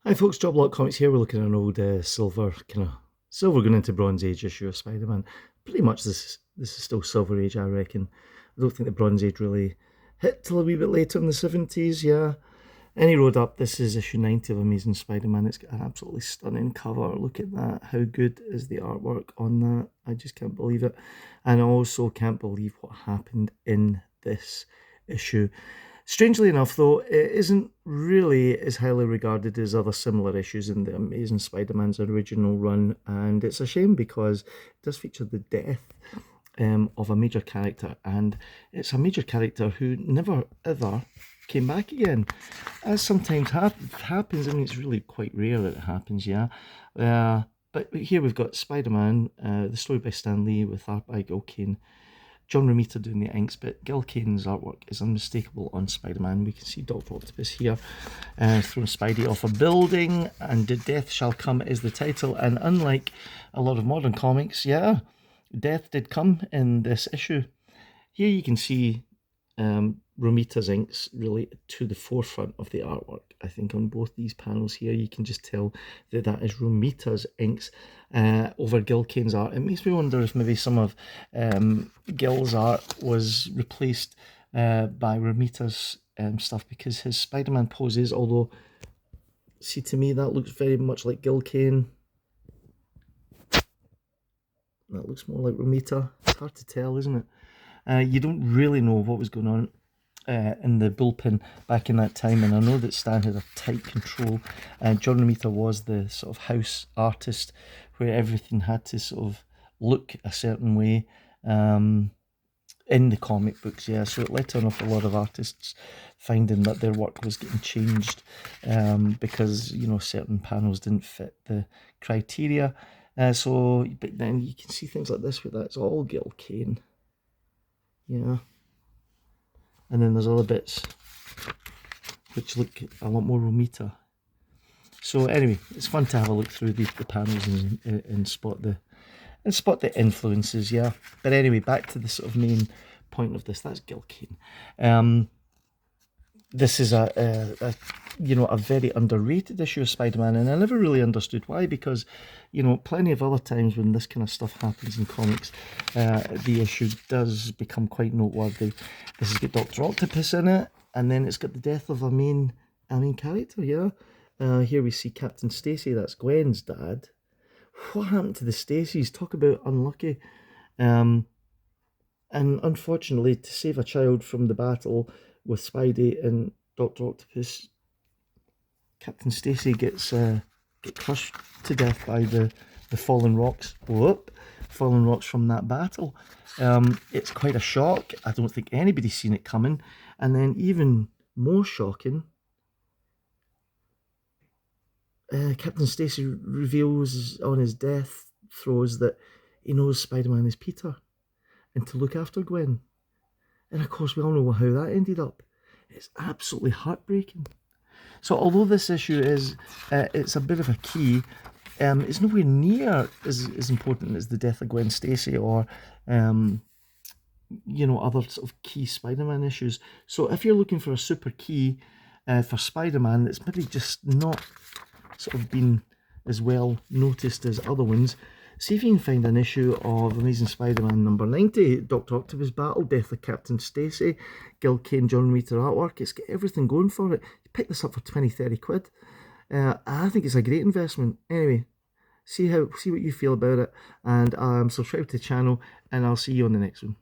Hi folks, Job Lot Comics here. We're looking at an old silver going into Bronze Age issue of Spider-Man. Pretty much this is still Silver Age, I reckon. I don't think the Bronze Age really hit till a wee bit later in the 70s, yeah. Any road up, this is issue 90 of Amazing Spider-Man. It's got an absolutely stunning cover. Look at that. How good is the artwork on that? I just can't believe it. And I also can't believe what happened in this issue. Strangely enough, though, it isn't really as highly regarded as other similar issues in the Amazing Spider-Man's original run, and it's a shame because it does feature the death of a major character, and it's a major character who never ever came back again, as sometimes happens. I mean, it's really quite rare that it happens, yeah. But here we've got Spider-Man, the story by Stan Lee with art by Gil Kane. John Romita doing the inks, but Gil Kane's artwork is unmistakable on Spider-Man. We can see Dr. Octopus here throwing Spidey off a building, and Death Shall Come is the title. And unlike a lot of modern comics, yeah, death did come in this issue. Here you can see Romita's inks really to the forefront of the artwork. I think on both these panels here, you can just tell that that is Romita's inks over Gil Kane's art. It makes me wonder if maybe some of Gil's art was replaced by Romita's stuff, because his Spider-Man poses, although, see, to me, that looks very much like Gil Kane. That looks more like Romita. It's hard to tell, isn't it? You don't really know what was going on in the bullpen back in that time, and I know that Stan had a tight control. John Romita was the sort of house artist, where everything had to sort of look a certain way in the comic books, yeah. So it led to an awful lot of artists finding that their work was getting changed because, you know, certain panels didn't fit the criteria. But then you can see things like this where that's all Gil Kane, yeah. And then there's other bits which look a lot more Romita. So anyway, it's fun to have a look through the panels and spot the influences, yeah. But anyway, back to the sort of main point of this. That's Gil Kane. This is a very underrated issue of Spider-Man, and I never really understood why, because, you know, plenty of other times when this kind of stuff happens in comics, the issue does become quite noteworthy. This has got Dr. Octopus in it, and then it's got the death of a main character, yeah. Here we see Captain Stacy, that's Gwen's dad. What happened to the Stacys? Talk about unlucky. And unfortunately, to save a child from the battle with Spidey and Dr. Octopus, Captain Stacy gets crushed to death by the fallen rocks. Fallen rocks from that battle. It's quite a shock. I don't think anybody's seen it coming. And then even more shocking, Captain Stacy reveals on his death throes that he knows Spider-Man is Peter and to look after Gwen. And of course, we all know how that ended up. It's absolutely heartbreaking. So although this issue is, it's a bit of a key, it's nowhere near as important as the death of Gwen Stacy or, other sort of key Spider-Man issues. So if you're looking for a super key for Spider-Man that's maybe just not sort of been as well noticed as other ones, see if you can find an issue of Amazing Spider-Man number 90, Dr. Octopus Battle, Death of Captain Stacy, Gil Kane, John Romita artwork. It's got everything going for it. You pick this up for 20, 30 quid. I think it's a great investment. Anyway, see what you feel about it, and subscribe to the channel, and I'll see you on the next one.